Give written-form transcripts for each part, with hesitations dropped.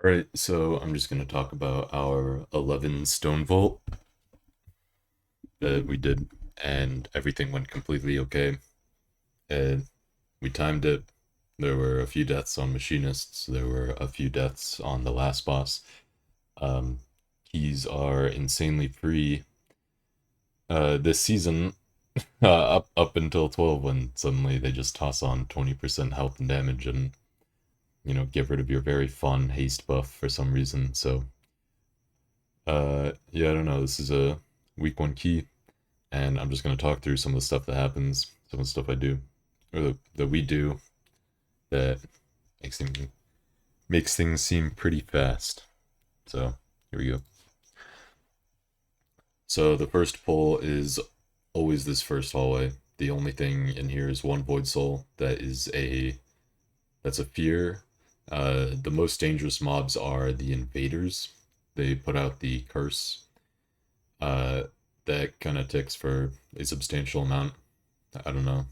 Alright, so I'm just going to talk about our 11 Stonevault that we did, and everything went completely okay. And we timed it. There were a few deaths on Machinists, there were a few deaths on the last boss. Um, Keys are insanely free this season, up until 12, when suddenly they just toss on 20% health and damage and, get rid of your very fun haste buff for some reason. So, yeah, I don't know. This is a week one key, and I'm just gonna talk through some of the stuff that happens, some of the stuff I do, or that we do, that makes things makes things seem pretty fast. So here we go. So the first pull is always this first hallway. The only thing in here is one void soul. That's a fear. The most dangerous mobs are the invaders. They put out the curse. Uh, that kind of ticks for a substantial amount. I don't know,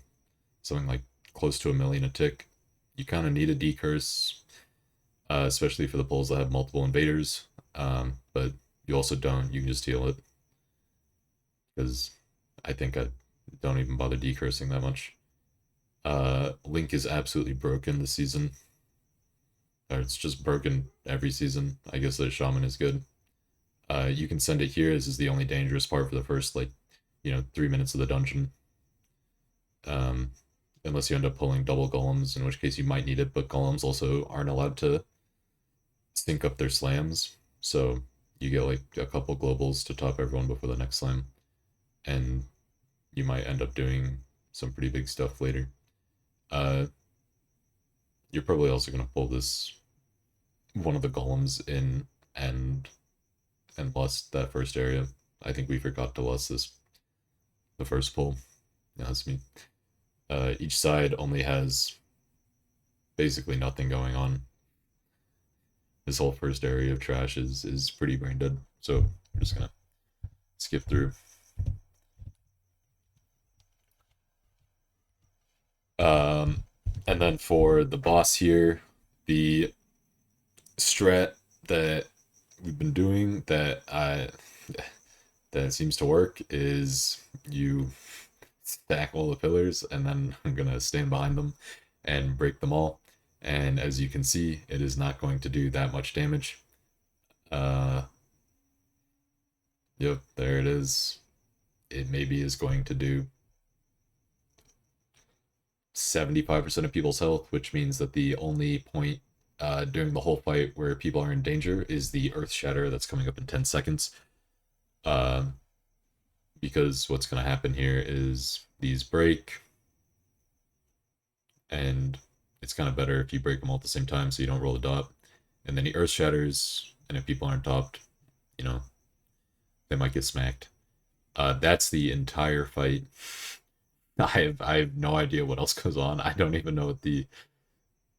something like close to 1 million a tick. You kind of need a decurse, especially for the pulls that have multiple invaders. But you also don't. You can just heal it because I think I don't even bother decursing that much. Link is absolutely broken this season, or it's just broken every season. I guess the Shaman is good. You can send it here. This is the only dangerous part for the first 3 minutes of the dungeon. Um, Unless you end up pulling double golems, in which case you might need it, but golems also aren't allowed to sync up their slams, so you get like a couple globals to top everyone before the next slam, and you might end up doing some pretty big stuff later. Uh, you're probably also gonna pull this one of the golems in and lust that first area. I think we forgot to lust this the first pull. That's me. Each side only has basically nothing going on. This whole first area of trash is pretty brain dead. So I'm just gonna skip through. Um, and then for the boss here, the strat that we've been doing that seems to work is you stack all the pillars, and then I'm gonna stand behind them and break them all. And as you can see, it is not going to do that much damage. Uh, yep, there it is. It maybe is going to do 75% of people's health, which means that the only point during the whole fight where people are in danger is the Earth Shatter that's coming up in 10 seconds. Uh, because what's going to happen here is these break, and it's kind of better if you break them all at the same time so you don't roll the dot. And then the Earth Shatters, and if people aren't topped, you know, they might get smacked. That's the entire fight. I have no idea what else goes on. I don't even know what the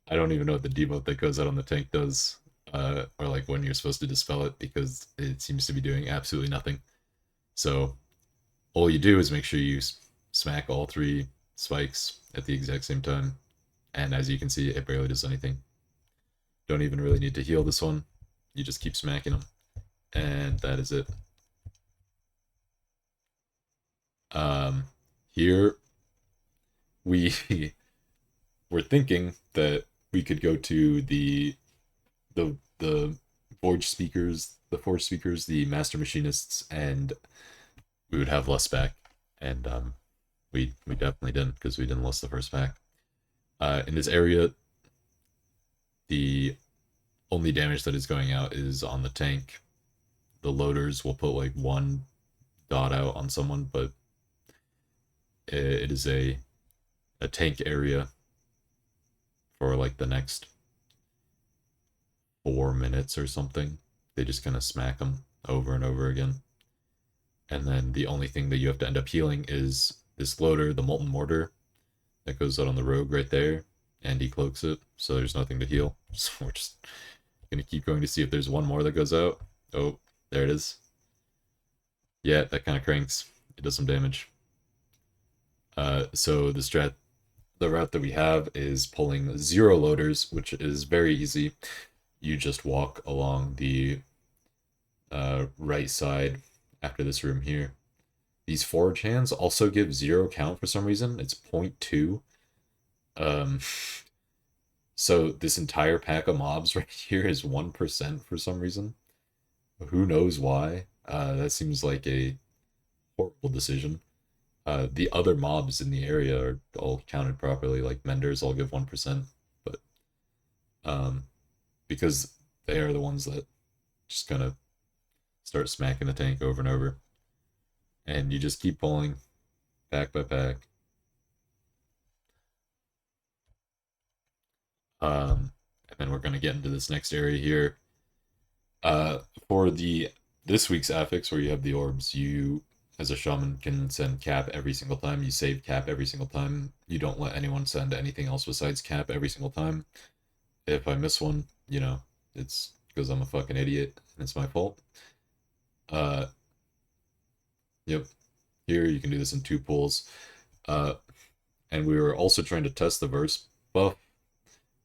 debuff that goes out on the tank does, or like when you're supposed to dispel it, because it seems to be doing absolutely nothing. So all you do is make sure you smack all three spikes at the exact same time, and as you can see, it barely does anything. Don't even really need to heal this one. You just keep smacking them, and that is it. Um, Here we were thinking that we could go to the forge speakers, the master machinists, and we would have less back. And we definitely didn't, because we didn't lose the first pack. In this area, the only damage that is going out is on the tank. The loaders will put like one dot out on someone, but it is a tank area for like the next 4 minutes or something. They just kind of smack them over and over again. And then the only thing that you have to end up healing is this loader, the Molten Mortar, that goes out on the rogue right there, and he cloaks it, so there's nothing to heal. So we're just gonna keep going to see if there's one more that goes out. Oh, there it is. Yeah, that kind of cranks. It does some damage. So the route that we have is pulling 0 loaders, which is very easy. you just walk along the right side after this room here. These forage hands also give 0 count for some reason. It's 0.2. Um, so this entire pack of mobs right here is 1% for some reason. Who knows why? That seems like a horrible decision. The other mobs in the area are all counted properly, like Menders all give 1%, but um, because they are the ones that just kind of start smacking the tank over and over. And you just keep pulling pack by pack. And then we're gonna get into this next area here. For the this week's affix, where you have the orbs, you as a shaman can send cap every single time. You save cap every single time. You don't let anyone send anything else besides cap every single time. If I miss one, it's because I'm a fucking idiot and it's my fault. Uh, yep. Here you can do this in 2 pulls. Uh, and we were also trying to test the verse buff,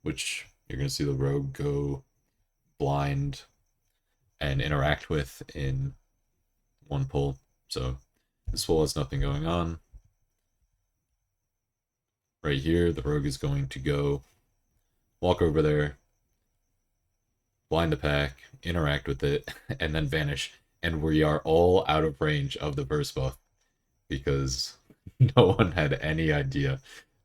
which you're gonna see the rogue go blind and interact with in 1 pull. So this pull has nothing going on. Right here, the rogue is going to go walk over there, blind the pack, interact with it, and then vanish. And we are all out of range of the verse buff because no one had any idea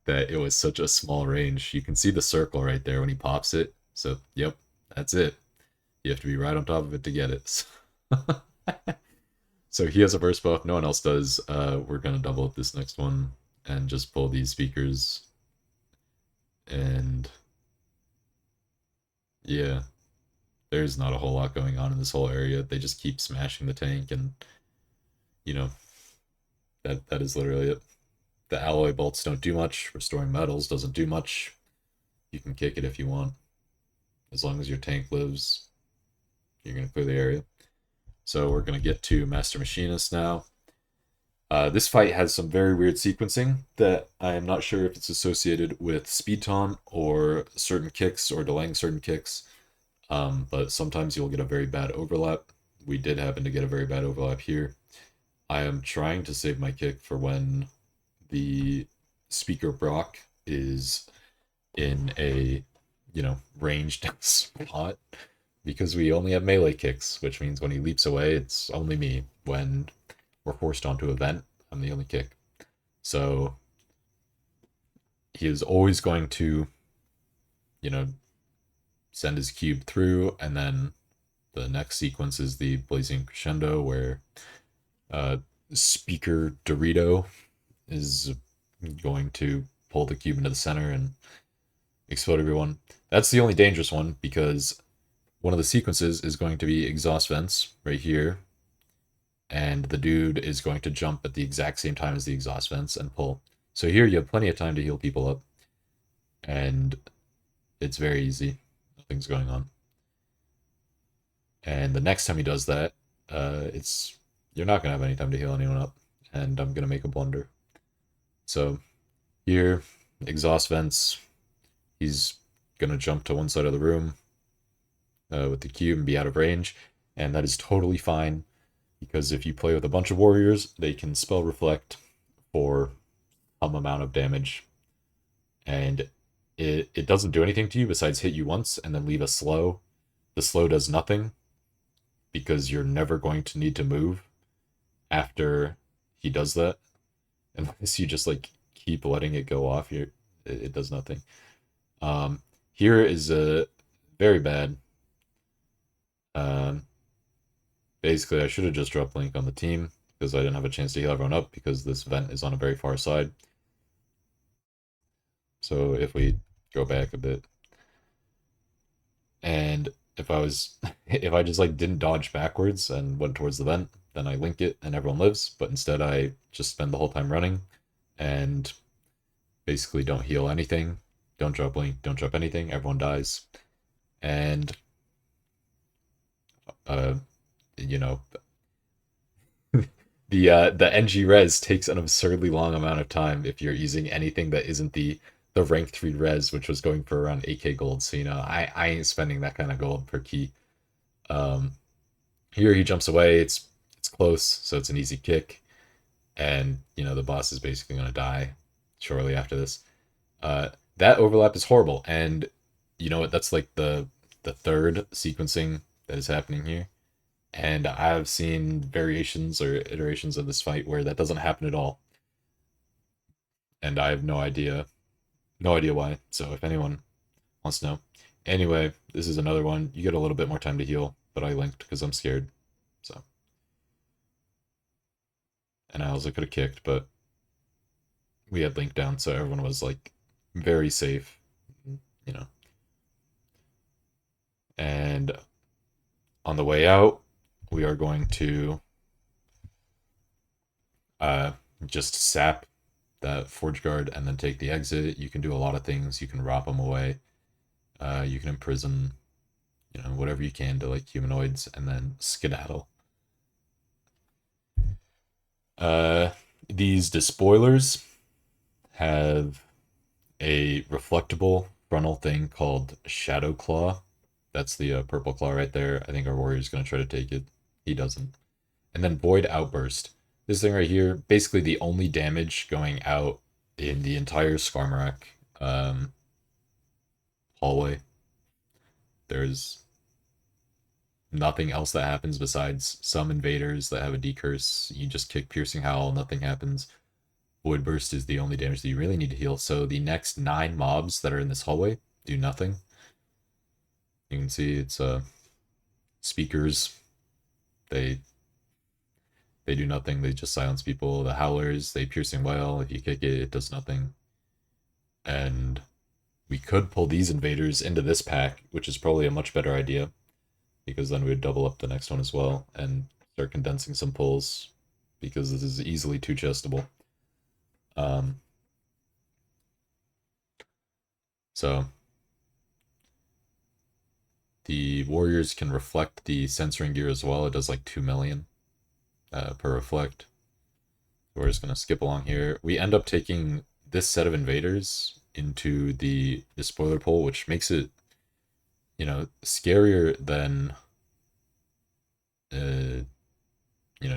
that it was such a small range. You can see the circle right there when he pops it. So, yep, that's it. You have to be right on top of it to get it. So he has a burst buff, no one else does. We're gonna double up this next one and just pull these speakers. And yeah, there's not a whole lot going on in this whole area. They just keep smashing the tank, and you know that is literally it. The alloy bolts don't do much. Restoring metals doesn't do much. You can kick it if you want. As long as your tank lives, you're gonna clear the area. So we're gonna get to Master Machinist now. This fight has some very weird sequencing that I am not sure if it's associated with speed taunt or certain kicks or delaying certain kicks. But sometimes you'll get a very bad overlap. We did happen to get a very bad overlap here. I am trying to save my kick for when the speaker Brock is in a, ranged spot, because we only have melee kicks, which means when he leaps away, it's only me. When we're forced onto a vent, I'm the only kick. So he is always going to, send his cube through, and then the next sequence is the Blazing Crescendo, where Speaker Dorito is going to pull the cube into the center and explode everyone. That's the only dangerous one, because one of the sequences is going to be exhaust vents right here, and the dude is going to jump at the exact same time as the exhaust vents and pull. So here you have plenty of time to heal people up, and it's very easy. Nothing's going on. And the next time he does that, you're not gonna have any time to heal anyone up, and I'm gonna make a blunder. So here, exhaust vents. He's gonna jump to one side of the room with the cube and be out of range, and that is totally fine, because if you play with a bunch of warriors, they can spell reflect for some amount of damage, and it doesn't do anything to you besides hit you once and then leave a slow. The slow does nothing, because you're never going to need to move after he does that, unless you just keep letting it go off. Here, it does nothing. Here is a very bad. Um, Basically, I should have just dropped Link on the team, because I didn't have a chance to heal everyone up, because this vent is on a very far side. So if we go back a bit, and if I was, if I just didn't dodge backwards and went towards the vent, then I link it and everyone lives. But instead, I just spend the whole time running, and basically don't heal anything, don't drop Link, don't drop anything. Everyone dies, and uh, you know, the NG res takes an absurdly long amount of time if you're using anything that isn't the the rank 3 res, which was going for around 8k gold. So, I ain't spending that kind of gold per key. Um, Here he jumps away. It's close, so it's an easy kick. And, the boss is basically going to die shortly after this. That overlap is horrible. And you know what? That's like the third sequencing that is happening here. And I've seen variations or iterations of this fight where that doesn't happen at all. And I have no idea why. So if anyone wants to know. Anyway, this is another one. You get a little bit more time to heal, but I linked because I'm scared. So, and I also could have kicked, but we had linked down, so everyone was like very safe, you know. And on the way out, we are going to uh, just sap that forge guard and then take the exit. You can do a lot of things. You can rob them away. You can imprison, whatever you can to like humanoids, and then skedaddle. Uh, these despoilers have a reflectable frontal thing called Shadow Claw. That's the purple claw right there. I think our warrior's going to try to take it. He doesn't. And then Void Outburst. This thing right here, basically the only damage going out in the entire Skarmorak hallway. There's nothing else that happens besides some invaders that have a decurse. You just kick Piercing Howl, nothing happens. Void Burst is the only damage that you really need to heal. So the next 9 mobs that are in this hallway do nothing. You can see it's speakers. They do nothing. They just silence people. The Howlers, they Piercing Wail. If you kick it, it does nothing. And we could pull these invaders into this pack, which is probably a much better idea, because then we would double up the next one as well and start condensing some pulls, because this is easily 2 chestable. So the warriors can reflect the censoring gear as well. It does like 2 million per reflect. We're just going to skip along here. We end up taking this set of invaders into the spoiler pool, which makes it, scarier than,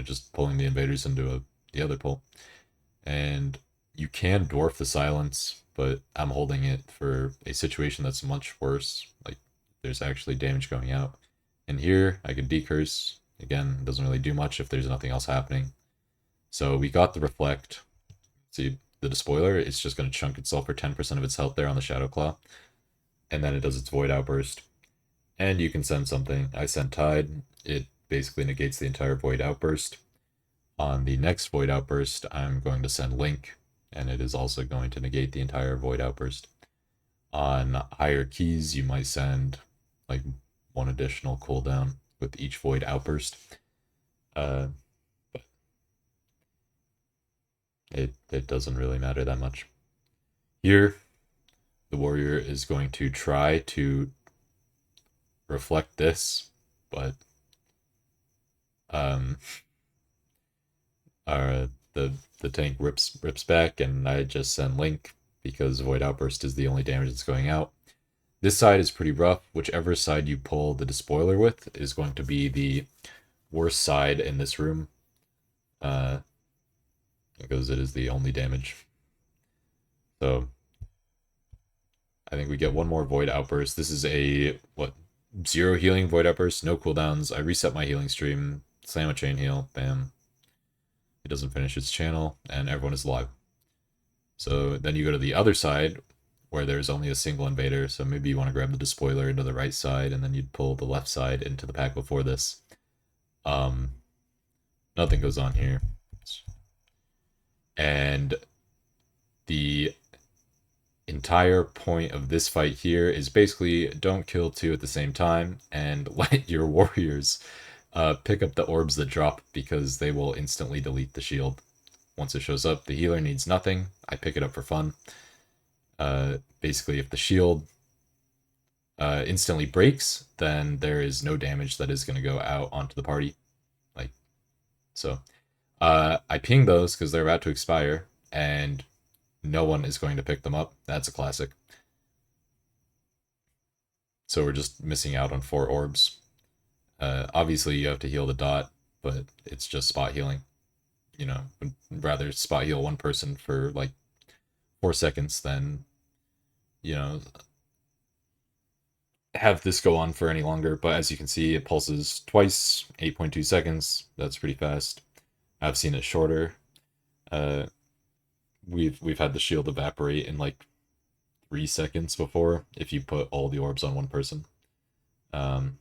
just pulling the invaders into the other pool. And you can dwarf the silence, but I'm holding it for a situation that's much worse. Like, there's actually damage going out. And here, I could decurse. Again, it doesn't really do much if there's nothing else happening. So we got the reflect. See, the despoiler, it's just going to chunk itself for 10% of its health there on the Shadow Claw. And then it does its Void Outburst. And you can send something. I sent Tide. It basically negates the entire Void Outburst. On the next Void Outburst, I'm going to send Link, and it is also going to negate the entire Void Outburst. On higher keys, you might send like 1 additional cooldown with each Void Outburst. But it doesn't really matter that much. Here, the warrior is going to try to reflect this, but the tank rips back, and I just send Link because Void Outburst is the only damage that's going out. This side is pretty rough. Whichever side you pull the despoiler with is going to be the worst side in this room, because it is the only damage. So I think we get 1 more Void Outburst. This is a 0 healing Void Outburst, no cooldowns. I reset my healing stream, slam a chain heal, bam. It doesn't finish its channel, and everyone is alive. So then you go to the other side, where there's only a single invader, so maybe you want to grab the despoiler into the right side, and then you'd pull the left side into the pack before this. Nothing goes on here. And the entire point of this fight here is basically don't kill 2 at the same time, and let your warriors pick up the orbs that drop, because they will instantly delete the shield. Once it shows up, the healer needs nothing. I pick it up for fun. Basically, if the shield instantly breaks, then there is no damage that is going to go out onto the party. So I ping those because they're about to expire, and no one is going to pick them up. That's a classic. So we're just missing out on 4 orbs. Obviously, you have to heal the dot, but it's just spot healing. You know, would rather spot heal one person for like 4 seconds than, you know, have this go on for any longer. But as you can see, it pulses twice, 8.2 seconds. That's pretty fast. I've seen it shorter. Uh, we've had the shield evaporate in like 3 seconds before if you put all the orbs on one person. Um,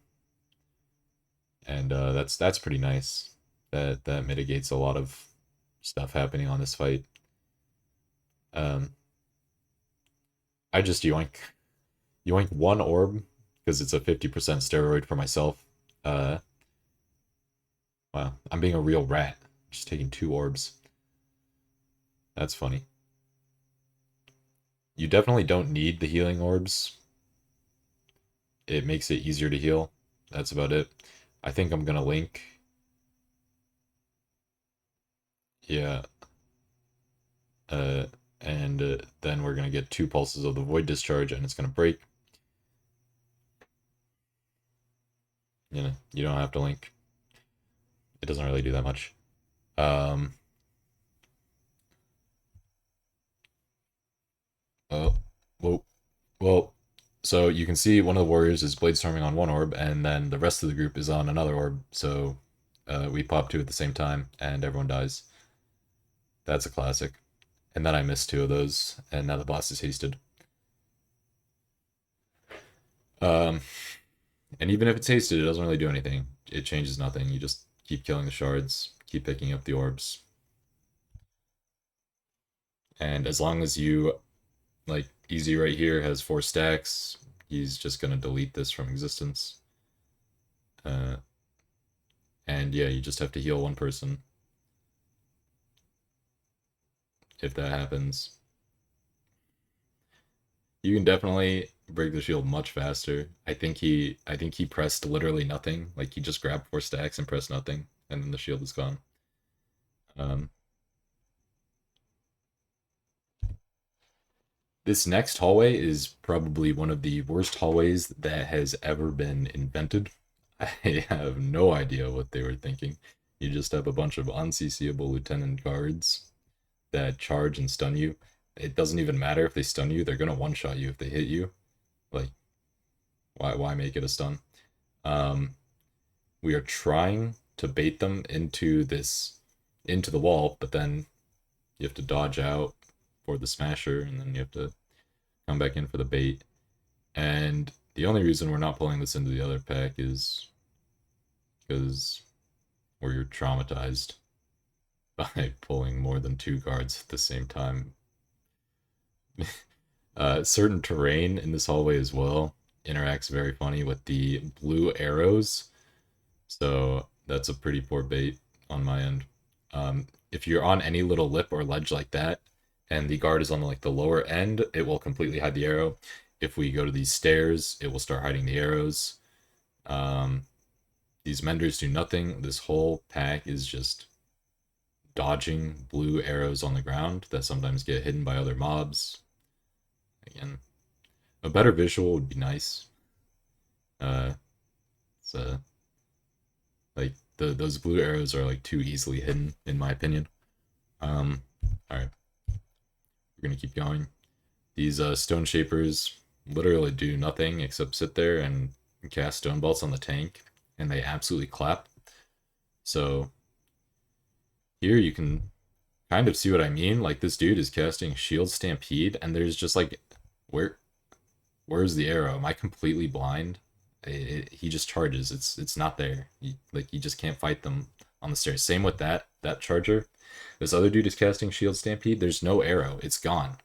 and that's pretty nice. That mitigates a lot of stuff happening on this fight. Um, I just yoink 1 orb because it's a 50% steroid for myself. Uh, wow, I'm being a real rat, just taking 2 orbs. That's funny. You definitely don't need the healing orbs. It makes it easier to heal. That's about it. I think I'm gonna link. Yeah. Uh, and then we're gonna get 2 pulses of the void discharge, and it's gonna break. You know, you don't have to link. It doesn't really do that much. Um. Oh. Whoa. Well. So you can see one of the warriors is blade storming on 1 orb, and then the rest of the group is on another orb. So we pop 2 at the same time, and everyone dies. That's a classic. And then I missed 2 of those, and now the boss is hasted. Um, and even if it's hasted, it doesn't really do anything. It changes nothing. You just keep killing the shards, keep picking up the orbs. And as long as you, like, Easy right here has 4 stacks, he's just gonna delete this from existence. Uh, and yeah, you just have to heal one person if that happens. You can definitely break the shield much faster. I think he pressed literally nothing. Like he just grabbed 4 stacks and pressed nothing, and then the shield is gone. Um, this next hallway is probably one of the worst hallways that has ever been invented. I have no idea what they were thinking. You just have a bunch of unCCable lieutenant guards that charge and stun you. It doesn't even matter if they stun you; they're gonna one-shot you if they hit you. Like, why make it a stun? Um, we are trying to bait them into the wall, but then you have to dodge out for the smasher, and then you have to come back in for the bait. And the only reason we're not pulling this into the other pack is because we're traumatized by pulling more than 2 cards at the same time. Certain terrain in this hallway as well interacts very funny with the blue arrows, so that's a pretty poor bait on my end. If you're on any little lip or ledge like that, and the guard is on like the lower end, it will completely hide the arrow. If we go to these stairs, it will start hiding the arrows. Um, these menders do nothing. This whole pack is just dodging blue arrows on the ground that sometimes get hidden by other mobs. Again, a better visual would be nice. Uh, so like those blue arrows are like too easily hidden in my opinion. All right, we're gonna keep going. These stone shapers literally do nothing except sit there and cast stone bolts on the tank, and they absolutely clap. So here you can kind of see what I mean. Like this dude is casting Shield Stampede, and there's just like, where where's the arrow? Am I completely blind? He just charges. It's not there. Like you just can't fight them on the stairs. Same with that charger. This other dude is casting Shield Stampede. There's no arrow. It's gone.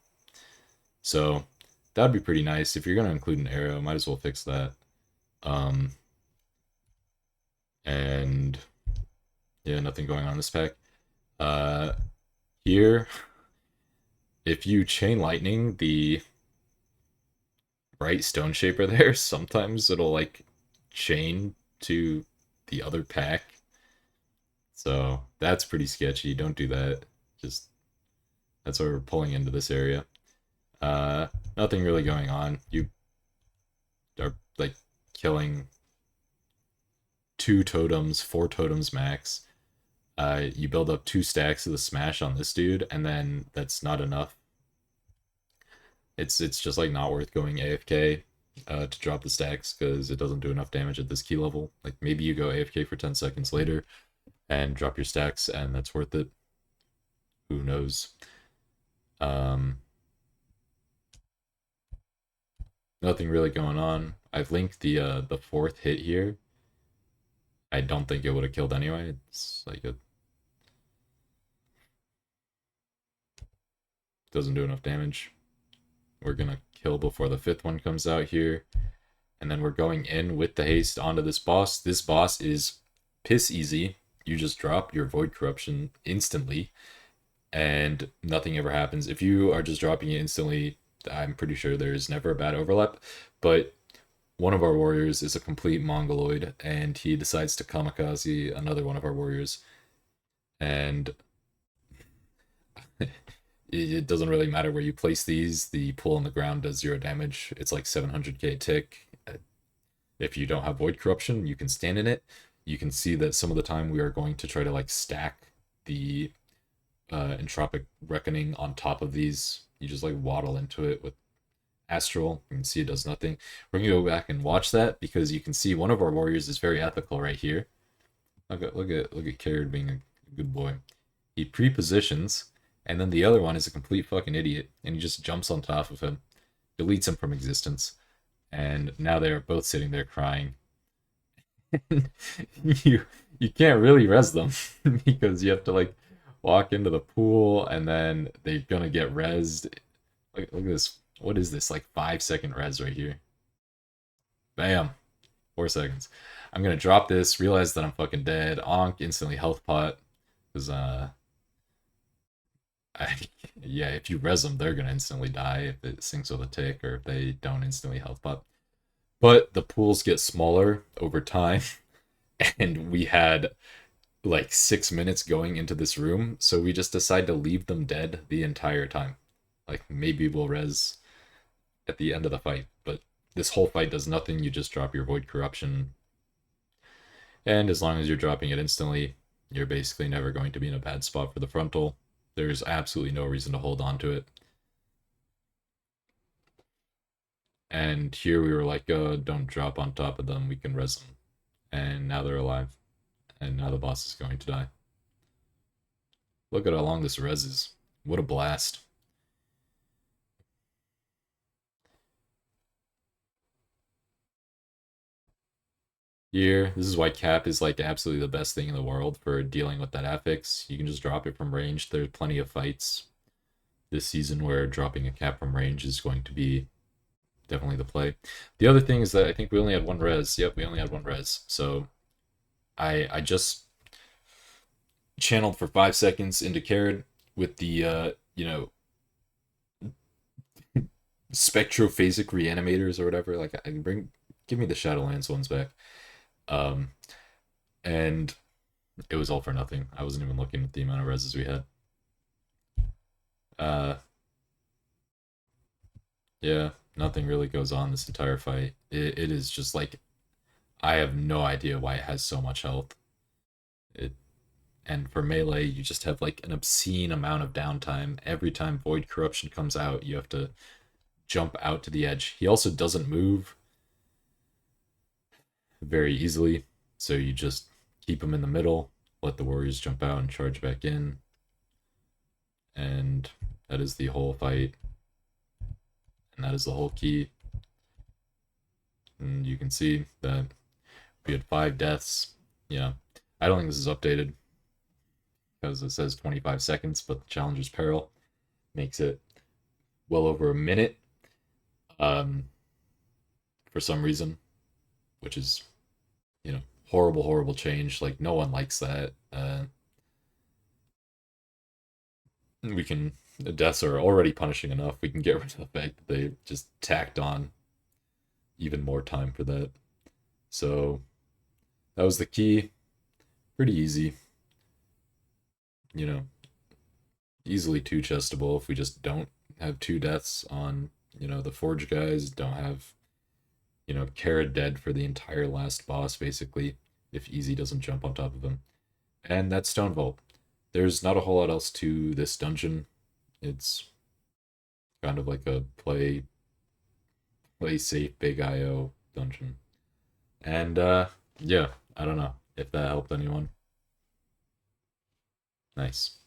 So that'd be pretty nice. If you're gonna include an arrow, might as well fix that. Um, and yeah, nothing going on in this pack. Uh, here, if you chain lightning the right stone shaper there, sometimes it'll like chain to the other pack. So that's pretty sketchy. Don't do that. Just That's why we're pulling into this area. Uh, Nothing really going on. You are like killing 2 totems, 4 totems max. You build up 2 stacks of the smash on this dude, and then that's not enough. It's just like not worth going AFK to drop the stacks because it doesn't do enough damage at this key level. Like maybe you go AFK for 10 seconds later and drop your stacks, and that's worth it. Who knows? Um, Nothing really going on. I've linked the 4th hit here. I don't think it would have killed anyway. It's like it doesn't do enough damage. We're gonna kill before the 5th one comes out here. And then we're going in with the haste onto this boss. This boss is piss easy. You just drop your Void Corruption instantly, and nothing ever happens. If you are just dropping it instantly, I'm pretty sure there's never a bad overlap. But one of our warriors is a complete mongoloid, and he decides to kamikaze another one of our warriors. And it doesn't really matter where you place these. The pull on the ground does 0 damage. It's like 700k tick. If you don't have Void Corruption, you can stand in it. You can see that some of the time we are going to try to like stack the Entropic Reckoning on top of these. You just like waddle into it with Astral. You can see it does nothing. We're gonna go back and watch that because you can see one of our warriors is very ethical right here. Look at Carrot being a good boy. He pre-positions, and then the other one is a complete fucking idiot, and he just jumps on top of him, deletes him from existence, and now they are both sitting there crying. you you can't really res them because you have to like walk into the pool and then they're gonna get rezzed. Look at this. What is this? Like 5 second res right here. Bam. 4 seconds. I'm gonna drop this, realize that I'm fucking dead. Onk, instantly health pot. Because I, yeah, if you res them, they're gonna instantly die if it syncs with a tick or if they don't instantly health pot. But the pools get smaller over time, and we had like 6 minutes going into this room, so we just decide to leave them dead the entire time. Like maybe we'll res at the end of the fight, but this whole fight does nothing. You just drop your Void Corruption, and as long as you're dropping it instantly, you're basically never going to be in a bad spot for the frontal. There's absolutely no reason to hold on to it. And here we were like, don't drop on top of them, we can res them. And now they're alive. And now the boss is going to die. Look at how long this res is. What a blast. Here, this is why cap is like absolutely the best thing in the world for dealing with that affix. You can just drop it from range. There's plenty of fights this season where dropping a cap from range is going to be definitely the play. The other thing is that I think we only had 1 res. Yep, we only had 1 res. So I just channeled for 5 seconds into Carrot with the spectrophasic reanimators or whatever. Like I can give me the Shadowlands ones back. And it was all for nothing. I wasn't even looking at the amount of reses we had. Yeah, nothing really goes on this entire fight. It is just like I have no idea why it has so much health. It And for melee, you just have like an obscene amount of downtime. Every time Void Corruption comes out, you have to jump out to the edge. He also doesn't move very easily, so you just keep him in the middle, let the warriors jump out and charge back in, and that is the whole fight, and that is the whole key. And you can see that we had 5 deaths. Yeah, I don't think this is updated because it says 25 seconds, but the Challenger's Peril makes it well over a minute for some reason, which is, horrible change. Like, no one likes that. The deaths are already punishing enough. We can get rid of the fact that they just tacked on even more time for that. So, that was the key. Pretty easy. You know, easily two chestable if we just don't have two deaths on, the Forge guys, don't have, Kara dead for the entire last boss, basically, if Easy doesn't jump on top of him. And that's Stonevault. There's not a whole lot else to this dungeon. It's kind of like a play safe big IO dungeon. And yeah, I don't know if that helped anyone. Nice.